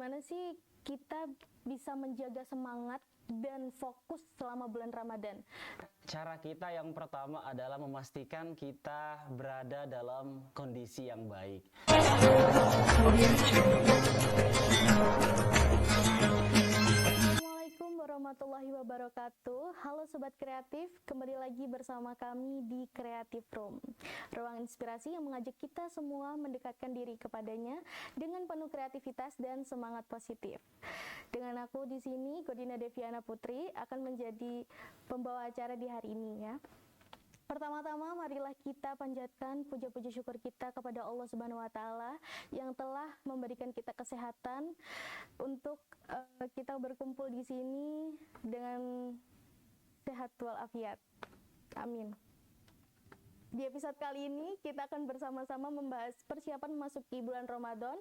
gimana sih kita bisa menjaga semangat dan fokus selama bulan Ramadan? Cara kita yang pertama adalah memastikan kita berada dalam kondisi yang baik. Assalamualaikum warahmatullahi wabarakatuh. Halo Sobat Kreatif, kembali lagi bersama kami di Creative Room, ruang inspirasi yang mengajak kita semua mendekatkan diri kepadanya dengan penuh kreativitas dan semangat positif. Dengan aku di sini, Godina Deviana Putri akan menjadi pembawa acara di hari ini ya. Pertama-tama marilah kita panjatkan puja-puji syukur kita kepada Allah Subhanahu wa taala yang telah memberikan kita kesehatan untuk kita berkumpul di sini dengan sehat walafiat. Amin. Di episode kali ini kita akan bersama-sama membahas persiapan memasuki bulan Ramadan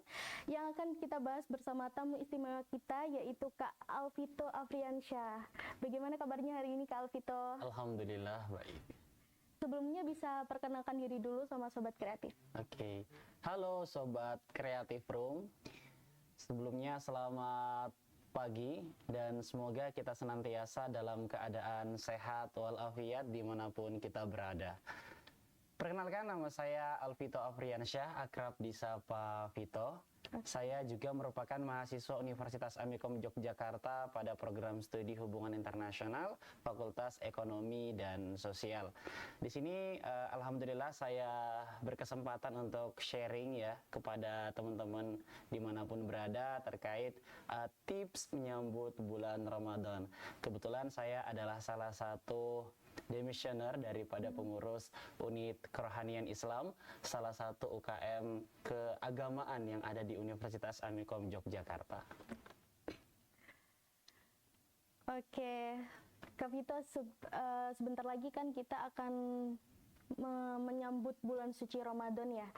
yang akan kita bahas bersama tamu istimewa kita yaitu Kak Alvito Afriansyah. Bagaimana kabarnya hari ini Kak Alvito? Alhamdulillah baik. Sebelumnya bisa perkenalkan diri dulu sama Sobat Kreatif. Oke. Halo Sobat Creative Room. Sebelumnya selamat pagi dan semoga kita senantiasa dalam keadaan sehat walafiat dimanapun kita berada. Perkenalkan, nama saya Alvito Afriansyah, akrab disapa Vito. Saya juga merupakan mahasiswa Universitas Amikom Yogyakarta pada program studi Hubungan Internasional, Fakultas Ekonomi dan Sosial. Di sini alhamdulillah saya berkesempatan untuk sharing ya kepada teman-teman dimanapun berada terkait tips menyambut bulan Ramadan. Kebetulan saya adalah salah satu demissioner daripada pengurus unit kerohanian Islam, salah satu UKM keagamaan yang ada di Universitas Amikom Yogyakarta. Oke, Kak Vito, sebentar lagi kan kita akan menyambut bulan suci Ramadan ya.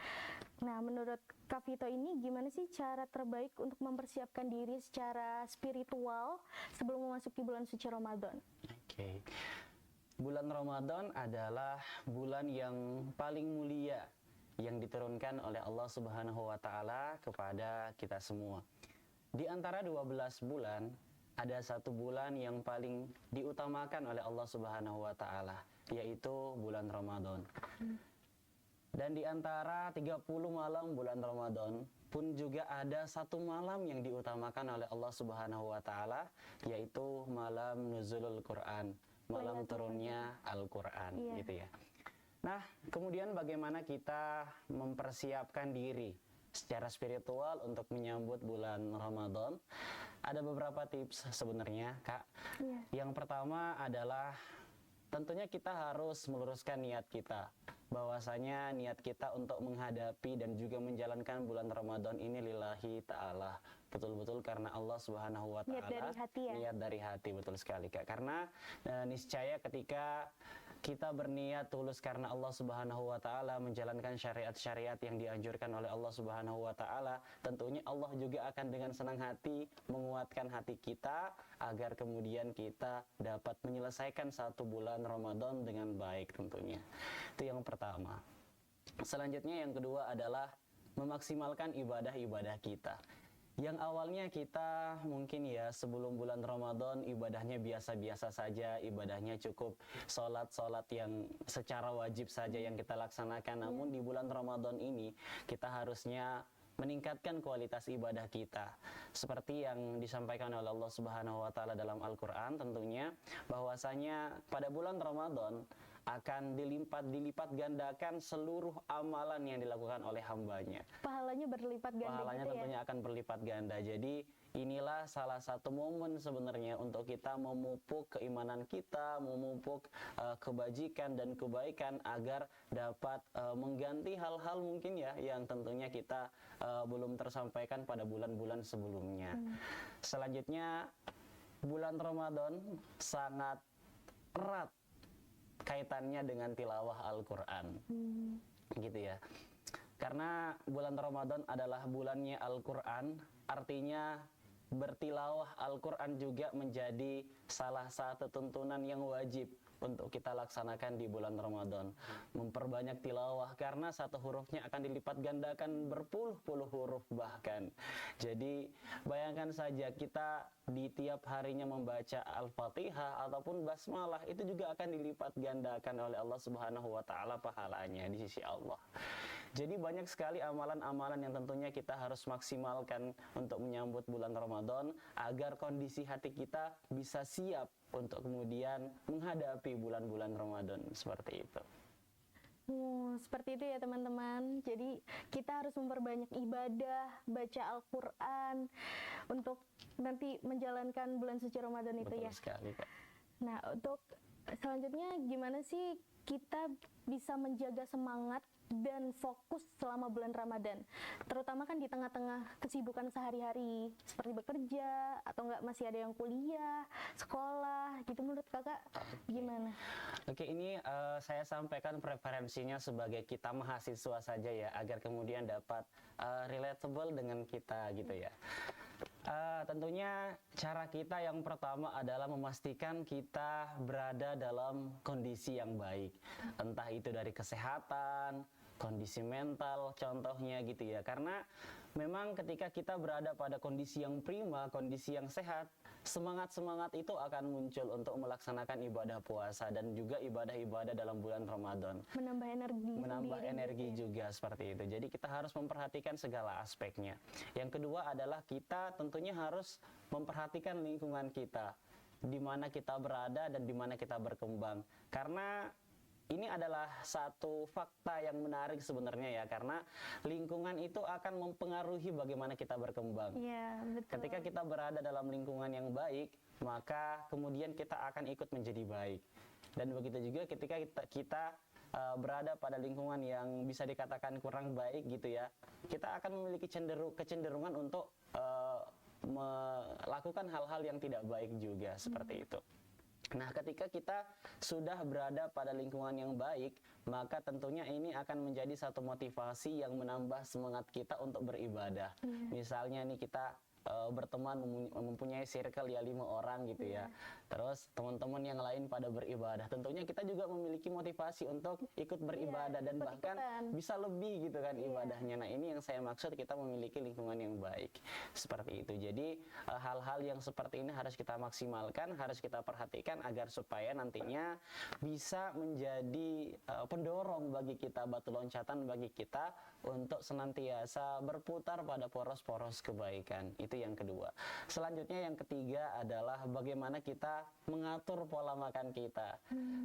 Nah, menurut Kak Vito ini gimana sih cara terbaik untuk mempersiapkan diri secara spiritual sebelum memasuki bulan suci Ramadan? Oke. Bulan Ramadan adalah bulan yang paling mulia yang diturunkan oleh Allah Subhanahu wa taala kepada kita semua. Di antara 12 bulan, ada satu bulan yang paling diutamakan oleh Allah Subhanahu wa taala, yaitu bulan Ramadan. Dan di antara 30 malam bulan Ramadan pun juga ada satu malam yang diutamakan oleh Allah Subhanahu wa taala, yaitu malam nuzulul Quran. Malam turunnya Al-Quran, gitu ya. Nah, kemudian bagaimana kita mempersiapkan diri secara spiritual untuk menyambut bulan Ramadan? Ada beberapa tips sebenarnya, Kak. Yang pertama adalah tentunya kita harus meluruskan niat kita. Bahwasanya niat kita untuk menghadapi dan juga menjalankan bulan Ramadan ini lillahi ta'ala, betul-betul karena Allah Subhanahu wa taala. Niat dari hati ya. Niat dari hati, betul sekali Kak. Karena niscaya ketika kita berniat tulus karena Allah Subhanahu wa taala, menjalankan syariat-syariat yang dianjurkan oleh Allah Subhanahu wa taala, tentunya Allah juga akan dengan senang hati menguatkan hati kita agar kemudian kita dapat menyelesaikan satu bulan Ramadan dengan baik tentunya. Itu yang pertama. Selanjutnya yang kedua adalah memaksimalkan ibadah-ibadah kita. Yang awalnya kita mungkin ya sebelum bulan Ramadan ibadahnya biasa-biasa saja, ibadahnya cukup sholat-sholat yang secara wajib saja yang kita laksanakan. Namun di bulan Ramadan ini kita harusnya meningkatkan kualitas ibadah kita. Seperti yang disampaikan oleh Allah Subhanahu wa taala dalam Al-Qur'an tentunya, bahwasanya pada bulan Ramadan akan dilipat gandakan seluruh amalan yang dilakukan oleh hambanya. Pahalanya berlipat ganda. Pahalanya gitu tentunya ya? akan berlipat ganda. Jadi inilah salah satu momen sebenarnya untuk kita memupuk keimanan kita, memupuk kebajikan dan kebaikan agar dapat mengganti hal-hal mungkin ya yang tentunya kita belum tersampaikan pada bulan-bulan sebelumnya. Selanjutnya, bulan Ramadan sangat erat kaitannya dengan tilawah Al-Quran, gitu ya. Karena bulan Ramadan adalah bulannya Al-Quran, artinya bertilawah Al-Quran juga menjadi salah satu tuntunan yang wajib untuk kita laksanakan di bulan Ramadan. Memperbanyak tilawah, karena satu hurufnya akan dilipat gandakan berpuluh-puluh huruf bahkan. Jadi bayangkan saja kita di tiap harinya membaca Al-Fatihah ataupun basmalah, itu juga akan dilipat gandakan oleh Allah Subhanahu wa taala pahalanya di sisi Allah. Jadi banyak sekali amalan-amalan yang tentunya kita harus maksimalkan untuk menyambut bulan Ramadan agar kondisi hati kita bisa siap untuk kemudian menghadapi bulan-bulan Ramadan seperti itu. Seperti itu ya teman-teman. Jadi kita harus memperbanyak ibadah, baca Al-Quran untuk nanti menjalankan bulan suci Ramadan itu. Betul ya. Sekali, Kak. Nah, untuk selanjutnya gimana sih kita bisa menjaga semangat dan fokus selama bulan Ramadan, terutama kan di tengah-tengah kesibukan sehari-hari seperti bekerja atau enggak masih ada yang kuliah, sekolah gitu. Menurut kakak gimana? Oke, ini saya sampaikan preferensinya sebagai kita mahasiswa saja ya, agar kemudian dapat relatable dengan kita gitu ya. Tentunya cara kita yang pertama adalah memastikan kita berada dalam kondisi yang baik, entah itu dari kesehatan, kondisi mental contohnya gitu ya. Karena memang ketika kita berada pada kondisi yang prima, kondisi yang sehat, semangat-semangat itu akan muncul untuk melaksanakan ibadah puasa dan juga ibadah-ibadah dalam bulan Ramadan. Menambah energi. Menambah sendiri energi gitu ya. juga seperti itu. Jadi kita harus memperhatikan segala aspeknya. Yang kedua adalah kita tentunya harus memperhatikan lingkungan kita, di mana kita berada dan di mana kita berkembang. Karena ini adalah satu fakta yang menarik sebenarnya ya, karena lingkungan itu akan mempengaruhi bagaimana kita berkembang. Iya, betul. Ketika kita berada dalam lingkungan yang baik, maka kemudian kita akan ikut menjadi baik. Dan begitu juga ketika kita berada pada lingkungan yang bisa dikatakan kurang baik gitu ya, kita akan memiliki kecenderungan untuk melakukan hal-hal yang tidak baik juga seperti itu. Nah, ketika kita sudah berada pada lingkungan yang baik, maka tentunya ini akan menjadi satu motivasi yang menambah semangat kita untuk beribadah. Misalnya nih kita berteman, mempunyai circle ya 5 orang gitu ya. Terus teman-teman yang lain pada beribadah. Tentunya kita juga memiliki motivasi untuk ikut beribadah dan bahkan bisa lebih gitu kan ibadahnya. Nah, ini yang saya maksud, kita memiliki lingkungan yang baik. Seperti itu. Jadi hal-hal yang seperti ini harus kita maksimalkan, harus kita perhatikan agar supaya nantinya bisa menjadi pendorong bagi kita, batu loncatan bagi kita untuk senantiasa berputar pada poros-poros kebaikan. Itu yang kedua. Selanjutnya yang ketiga adalah bagaimana kita mengatur pola makan kita.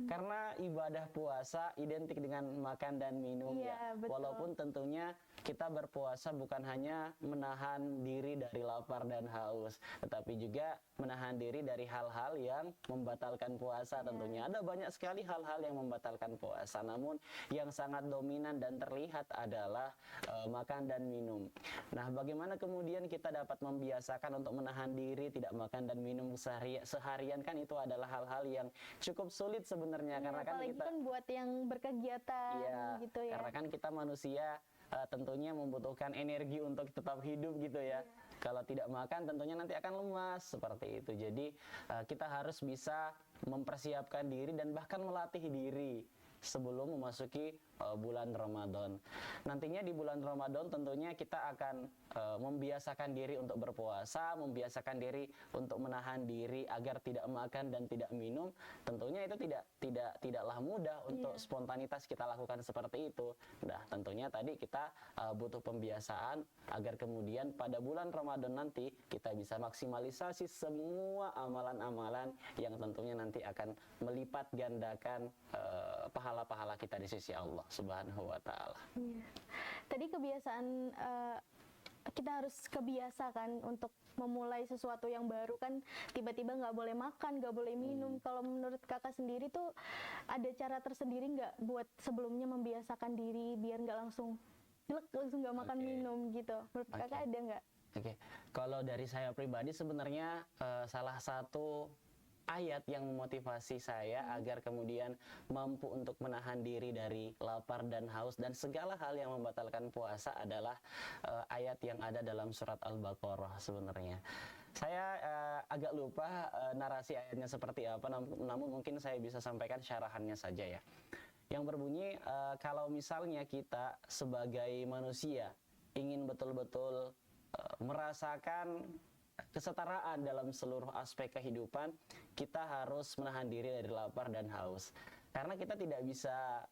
Karena ibadah puasa identik dengan makan dan minum ya. Betul. Walaupun tentunya kita berpuasa bukan hanya menahan diri dari lapar dan haus, tetapi juga menahan diri dari hal-hal yang membatalkan puasa tentunya. Ada banyak sekali hal-hal yang membatalkan puasa, namun yang sangat dominan dan terlihat adalah makan dan minum. Nah, bagaimana kemudian kita dapat membiasakan untuk menahan diri tidak makan dan minum seharian, kan itu adalah hal-hal yang cukup sulit sebenarnya, karena kan kita kan buat yang berkegiatan gitu ya. Karena kan kita manusia tentunya membutuhkan energi untuk tetap hidup gitu ya. Kalau tidak makan tentunya nanti akan lemas seperti itu. Jadi kita harus bisa mempersiapkan diri dan bahkan melatih diri sebelum memasuki bulan Ramadan. Nantinya di bulan Ramadan tentunya kita akan membiasakan diri untuk berpuasa, membiasakan diri untuk menahan diri agar tidak makan dan tidak minum. Tentunya itu tidaklah mudah untuk spontanitas kita lakukan seperti itu. Nah, tentunya tadi kita butuh pembiasaan agar kemudian pada bulan Ramadan nanti kita bisa maksimalisasi semua amalan-amalan yang tentunya nanti akan melipat gandakan pahala-pahala kita di sisi Allah Subhanahu wa ta'ala. Tadi kebiasaan kita harus kebiasakan untuk memulai sesuatu yang baru kan, tiba-tiba nggak boleh makan, nggak boleh minum. Kalau menurut kakak sendiri tuh ada cara tersendiri nggak buat sebelumnya membiasakan diri biar nggak langsung nggak makan minum gitu? Menurut kakak ada nggak? Oke, kalau dari saya pribadi sebenarnya salah satu ayat yang memotivasi saya agar kemudian mampu untuk menahan diri dari lapar dan haus dan segala hal yang membatalkan puasa adalah ayat yang ada dalam surat Al-Baqarah sebenarnya. Saya agak lupa narasi ayatnya seperti apa, namun mungkin saya bisa sampaikan syarahannya saja ya. Yang berbunyi, kalau misalnya kita sebagai manusia ingin betul-betul merasakan kesetaraan dalam seluruh aspek kehidupan, kita harus menahan diri dari lapar dan haus. Karena kita tidak bisa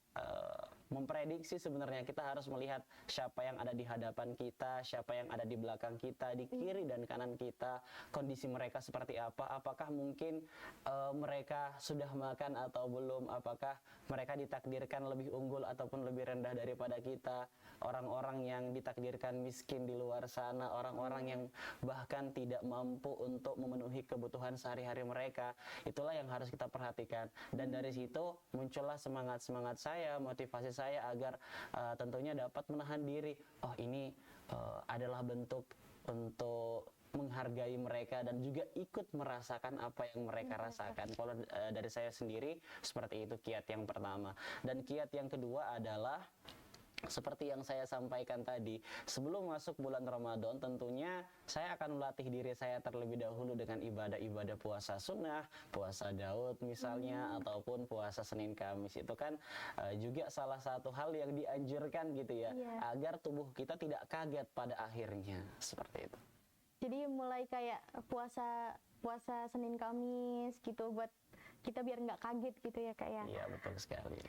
memprediksi sebenarnya, kita harus melihat siapa yang ada di hadapan kita, siapa yang ada di belakang kita, di kiri dan kanan kita, kondisi mereka seperti apa, apakah mungkin mereka sudah makan atau belum, apakah mereka ditakdirkan lebih unggul ataupun lebih rendah daripada kita, orang-orang yang ditakdirkan miskin di luar sana, orang-orang yang bahkan tidak mampu untuk memenuhi kebutuhan sehari-hari mereka. Itulah yang harus kita perhatikan, dan dari situ muncullah semangat-semangat saya, motivasi saya agar tentunya dapat menahan diri. Oh, ini adalah bentuk untuk menghargai mereka dan juga ikut merasakan apa yang mereka rasakan. Kalau dari saya sendiri seperti itu kiat yang pertama. Dan kiat yang kedua adalah seperti yang saya sampaikan tadi, sebelum masuk bulan Ramadan tentunya saya akan melatih diri saya terlebih dahulu dengan ibadah-ibadah puasa sunnah, puasa Daud misalnya, ataupun puasa Senin Kamis. Itu kan juga salah satu hal yang dianjurkan gitu ya, agar tubuh kita tidak kaget pada akhirnya, seperti itu. Jadi mulai kayak puasa Senin Kamis gitu buat kita biar nggak kaget gitu ya Kak ya. Iya, betul sekali.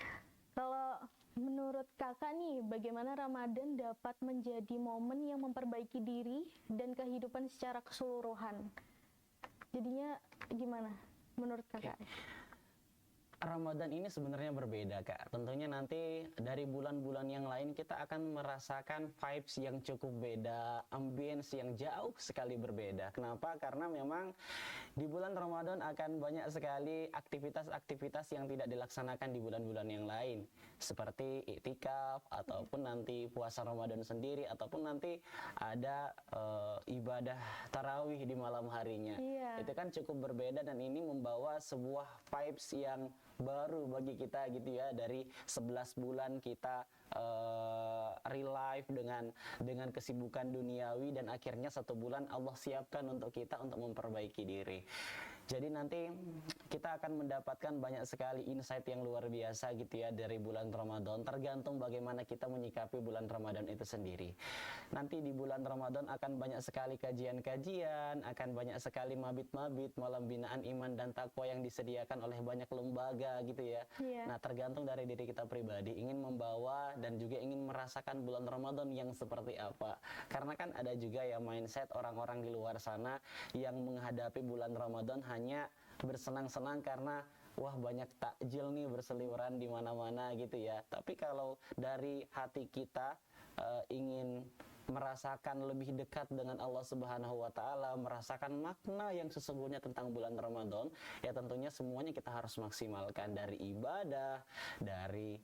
Kalau menurut Kakak nih, bagaimana Ramadan dapat menjadi momen yang memperbaiki diri dan kehidupan secara keseluruhan? Jadinya gimana menurut Kakak? Ramadan ini sebenarnya berbeda Kak. Tentunya nanti dari bulan-bulan yang lain kita akan merasakan vibes yang cukup beda, ambience yang jauh sekali berbeda. Kenapa? Karena memang di bulan Ramadan akan banyak sekali aktivitas-aktivitas yang tidak dilaksanakan di bulan-bulan yang lain. Seperti iktikaf, ataupun nanti puasa Ramadan sendiri, ataupun nanti ada ibadah tarawih di malam harinya. Itu kan cukup berbeda, dan ini membawa sebuah vibes yang baru bagi kita gitu ya. Dari 11 bulan kita real life dengan kesibukan duniawi, dan akhirnya 1 bulan Allah siapkan untuk kita untuk memperbaiki diri. Jadi nanti kita akan mendapatkan banyak sekali insight yang luar biasa gitu ya dari bulan Ramadan, tergantung bagaimana kita menyikapi bulan Ramadan itu sendiri. Nanti di bulan Ramadan akan banyak sekali kajian-kajian, akan banyak sekali mabit-mabit, malam binaan iman dan takwa yang disediakan oleh banyak lembaga gitu ya. Nah, tergantung dari diri kita pribadi ingin membawa dan juga ingin merasakan bulan Ramadan yang seperti apa. Karena kan ada juga ya mindset orang-orang di luar sana yang menghadapi bulan Ramadan hanya bersenang-senang karena wah banyak takjil nih berseliweran di mana-mana gitu ya. Tapi kalau dari hati kita ingin merasakan lebih dekat dengan Allah Subhanahu wa taala, merasakan makna yang sesungguhnya tentang bulan Ramadan, ya tentunya semuanya kita harus maksimalkan, dari ibadah, dari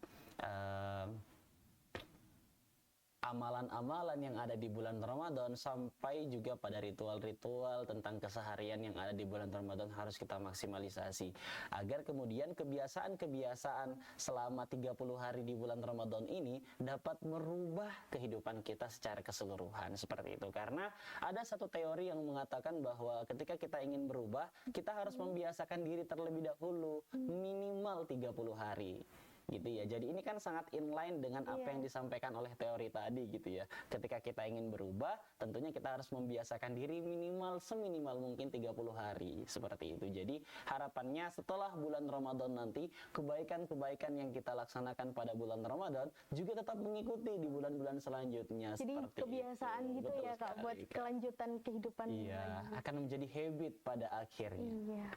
amalan-amalan yang ada di bulan Ramadan, sampai juga pada ritual-ritual tentang keseharian yang ada di bulan Ramadan harus kita maksimalisasi, agar kemudian kebiasaan-kebiasaan selama 30 hari di bulan Ramadan ini dapat merubah kehidupan kita secara keseluruhan, seperti itu. Karena ada satu teori yang mengatakan bahwa ketika kita ingin berubah, kita harus membiasakan diri terlebih dahulu minimal 30 hari. Gitu ya. Jadi ini kan sangat inline dengan apa yang disampaikan oleh teori tadi gitu ya. Ketika kita ingin berubah, tentunya kita harus membiasakan diri minimal seminimal mungkin 30 hari, seperti itu. Jadi harapannya setelah bulan Ramadan nanti, kebaikan-kebaikan yang kita laksanakan pada bulan Ramadan juga tetap mengikuti di bulan-bulan selanjutnya. Jadi seperti kebiasaan itu. gitu. Betul ya Kak, sekali, buat Kak. kelanjutan kehidupan. Iya, akan menjadi habit pada akhirnya. Iya.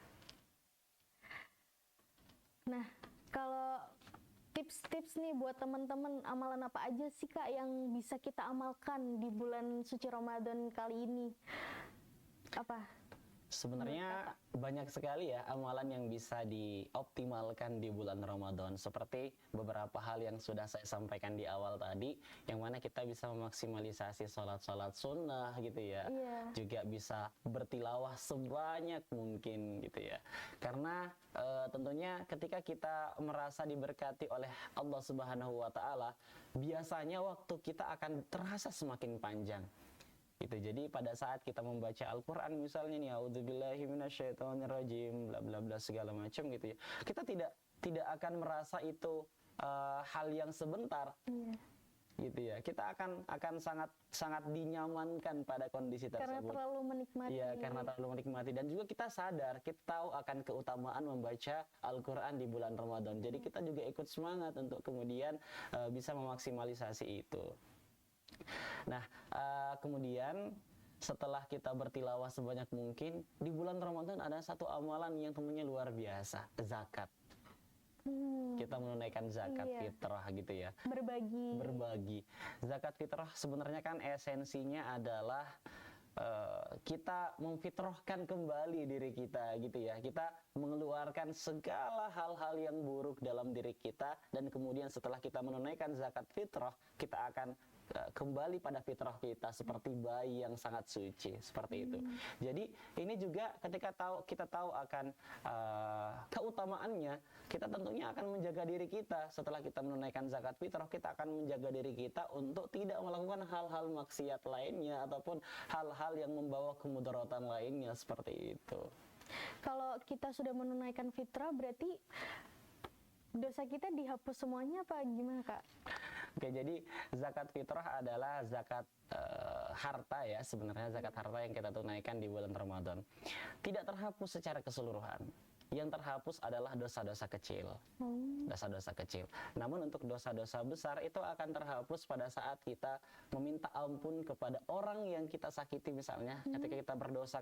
Nah, kalau tips-tips nih buat teman-teman, amalan apa aja sih Kak yang bisa kita amalkan di bulan suci Ramadan kali ini? Apa? Sebenarnya banyak sekali ya amalan yang bisa dioptimalkan di bulan Ramadan, seperti beberapa hal yang sudah saya sampaikan di awal tadi, yang mana kita bisa memaksimalisasi sholat-sholat sunnah gitu ya, juga bisa bertilawah sebanyak mungkin gitu ya. Karena tentunya ketika kita merasa diberkati oleh Allah Subhanahu wa taala, biasanya waktu kita akan terasa semakin panjang. Gitu. Jadi pada saat kita membaca Al-Qur'an misalnya nih, auzubillahi minasyaitonirrajim bla bla bla segala macam gitu ya. Kita tidak akan merasa itu hal yang sebentar. Gitu ya, kita akan sangat dinyamankan pada kondisi tersebut karena terlalu menikmati. Iya, karena terlalu menikmati, dan juga kita sadar, kita tahu akan keutamaan membaca Al-Quran di bulan Ramadan. Jadi kita juga ikut semangat untuk kemudian bisa memaksimalisasi itu. Nah, kemudian setelah kita bertilawah sebanyak mungkin, di bulan Ramadan ada satu amalan yang tentunya luar biasa, zakat. Kita menunaikan zakat fitrah gitu ya. Berbagi. Zakat fitrah sebenarnya kan esensinya adalah kita memfitrahkan kembali diri kita gitu ya. Kita mengeluarkan segala hal-hal yang buruk dalam diri kita, dan kemudian setelah kita menunaikan zakat fitrah, kita akan kembali pada fitrah kita seperti bayi yang sangat suci, seperti itu. Jadi ini juga ketika kita tahu akan keutamaannya, kita tentunya akan menjaga diri kita. Setelah kita menunaikan zakat fitrah, kita akan menjaga diri kita untuk tidak melakukan hal-hal maksiat lainnya ataupun hal-hal yang membawa kemudaratan lainnya, seperti itu. Kalau kita sudah menunaikan fitrah, berarti dosa kita dihapus semuanya apa gimana, Kak? Oke, jadi zakat fitrah adalah zakat harta ya, sebenarnya zakat harta yang kita tunaikan di bulan Ramadan. Tidak terhapus secara keseluruhan. Yang terhapus adalah dosa-dosa kecil. Dosa-dosa kecil. Namun untuk dosa-dosa besar itu akan terhapus pada saat kita meminta ampun kepada orang yang kita sakiti misalnya. Ketika kita berdosa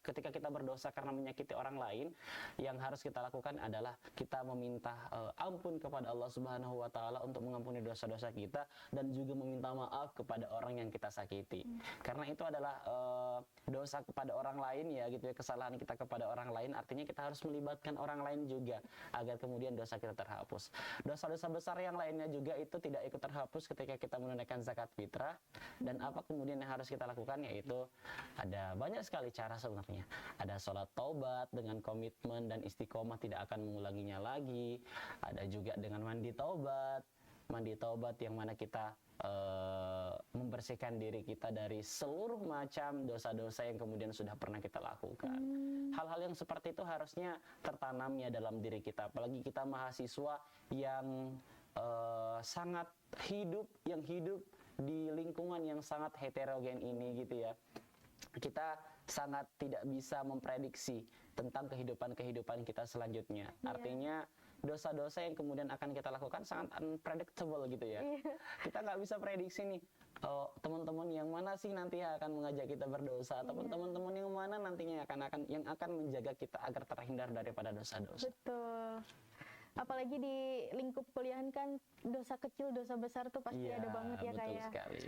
ketika kita berdosa karena menyakiti orang lain, yang harus kita lakukan adalah kita meminta ampun kepada Allah Subhanahu wa taala untuk mengampuni dosa-dosa kita, dan juga meminta maaf kepada orang yang kita sakiti. Karena itu adalah dosa kepada orang lain ya gitu ya, kesalahan kita kepada orang lain, artinya kita harus melibatkan orang lain juga agar kemudian dosa kita terhapus. Dosa-dosa besar yang lainnya juga itu tidak ikut terhapus ketika kita menunaikan zakat fitrah. Dan apa kemudian yang harus kita lakukan, yaitu ada banyak sekali cara sebenarnya. Ada sholat taubat dengan komitmen dan istiqomah tidak akan mengulanginya lagi. Ada juga dengan mandi taubat yang mana kita membersihkan diri kita dari seluruh macam dosa-dosa yang kemudian sudah pernah kita lakukan. Hal-hal yang seperti itu harusnya tertanam ya dalam diri kita, apalagi kita mahasiswa yang sangat hidup di lingkungan yang sangat heterogen ini gitu ya. Kita sangat tidak bisa memprediksi tentang kehidupan kita selanjutnya. Artinya dosa-dosa yang kemudian akan kita lakukan sangat unpredictable gitu ya. Kita nggak bisa prediksi nih, teman-teman yang mana sih nanti akan mengajak kita berdosa, ataupun teman-teman yang mana nantinya yang akan menjaga kita agar terhindar daripada dosa-dosa. Betul. Apalagi di lingkup kuliahan kan dosa kecil, dosa besar tuh pasti ada banget ya, Kak ya. Betul sekali.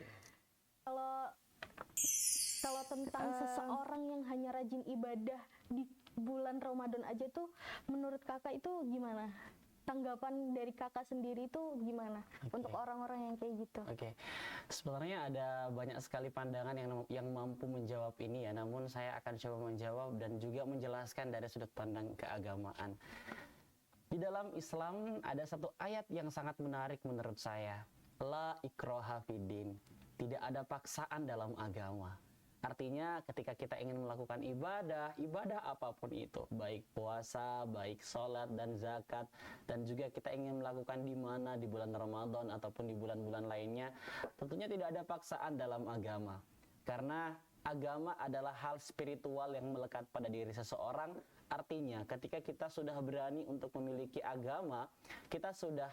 Kalau tentang seseorang yang hanya rajin ibadah di bulan Ramadan aja tuh, menurut Kakak itu gimana? Tanggapan dari Kakak sendiri itu gimana untuk orang-orang yang kayak gitu? Sebenarnya ada banyak sekali pandangan yang mampu menjawab ini ya, namun saya akan coba menjawab dan juga menjelaskan dari sudut pandang keagamaan. Di dalam Islam ada satu ayat yang sangat menarik menurut saya. La ikraha fiddin. Tidak ada paksaan dalam agama. Artinya ketika kita ingin melakukan ibadah apapun itu, baik puasa, baik sholat dan zakat, dan juga kita ingin melakukan di mana, di bulan Ramadan ataupun di bulan-bulan lainnya, tentunya tidak ada paksaan dalam agama. Karena agama adalah hal spiritual yang melekat pada diri seseorang. Artinya ketika kita sudah berani untuk memiliki agama, kita sudah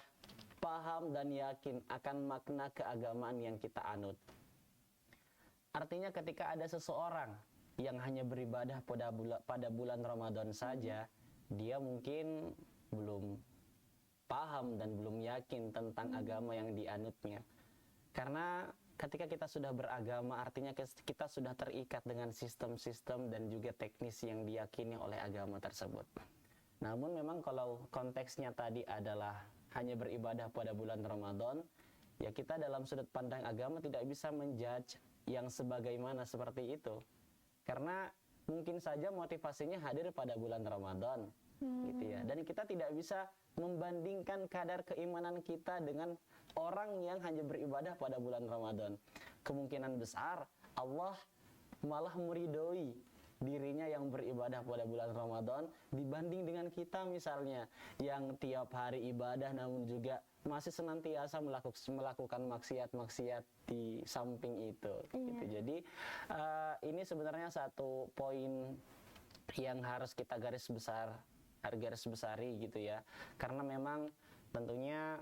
paham dan yakin akan makna keagamaan yang kita anut. Artinya ketika ada seseorang yang hanya beribadah pada bulan Ramadan saja, dia mungkin belum paham dan belum yakin tentang agama yang dianutnya. Karena ketika kita sudah beragama, artinya kita sudah terikat dengan sistem-sistem dan juga teknis yang diyakini oleh agama tersebut. Namun memang kalau konteksnya tadi adalah hanya beribadah pada bulan Ramadan, ya kita dalam sudut pandang agama tidak bisa menjudge yang sebagaimana seperti itu, karena mungkin saja motivasinya hadir pada bulan Ramadan gitu ya, dan kita tidak bisa membandingkan kadar keimanan kita dengan orang yang hanya beribadah pada bulan Ramadan. Kemungkinan besar Allah malah meridhoi dirinya yang beribadah pada bulan Ramadan dibanding dengan kita misalnya yang tiap hari ibadah namun juga masih senantiasa melakukan maksiat-maksiat di samping itu. Gitu. Jadi ini sebenarnya satu poin yang harus kita garis besari gitu ya, karena memang tentunya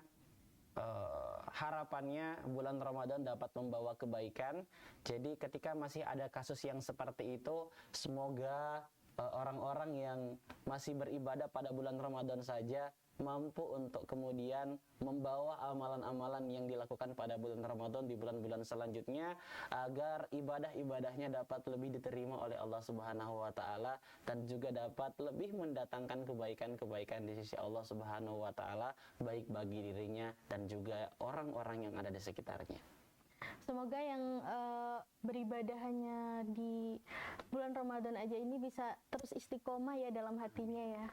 harapannya bulan Ramadan dapat membawa kebaikan. Jadi ketika masih ada kasus yang seperti itu, semoga orang-orang yang masih beribadah pada bulan Ramadan saja mampu untuk kemudian membawa amalan-amalan yang dilakukan pada bulan Ramadan di bulan-bulan selanjutnya, agar ibadah-ibadahnya dapat lebih diterima oleh Allah Subhanahu wa taala dan juga dapat lebih mendatangkan kebaikan-kebaikan di sisi Allah Subhanahu wa taala, baik bagi dirinya dan juga orang-orang yang ada di sekitarnya. Semoga yang beribadah hanya di bulan Ramadan aja ini bisa terus istiqomah ya dalam hatinya ya.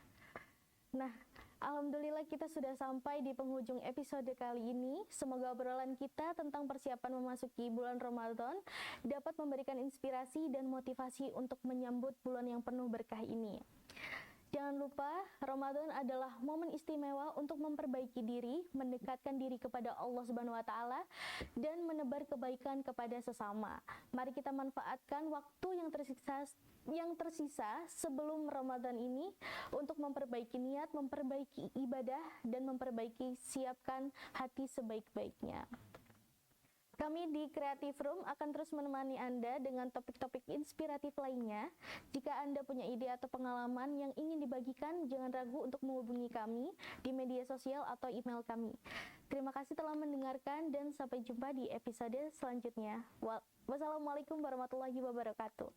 Nah, alhamdulillah kita sudah sampai di penghujung episode kali ini. Semoga obrolan kita tentang persiapan memasuki bulan Ramadan dapat memberikan inspirasi dan motivasi untuk menyambut bulan yang penuh berkah ini. Jangan lupa, Ramadan adalah momen istimewa untuk memperbaiki diri, mendekatkan diri kepada Allah Subhanahu wa taala dan menebar kebaikan kepada sesama. Mari kita manfaatkan waktu yang tersisa sebelum Ramadan ini untuk memperbaiki niat, memperbaiki ibadah dan memperbaiki siapkan hati sebaik-baiknya. Kami di Creative Room akan terus menemani Anda dengan topik-topik inspiratif lainnya. Jika Anda punya ide atau pengalaman yang ingin dibagikan, jangan ragu untuk menghubungi kami di media sosial atau email kami. Terima kasih telah mendengarkan dan sampai jumpa di episode selanjutnya. Wassalamualaikum warahmatullahi wabarakatuh.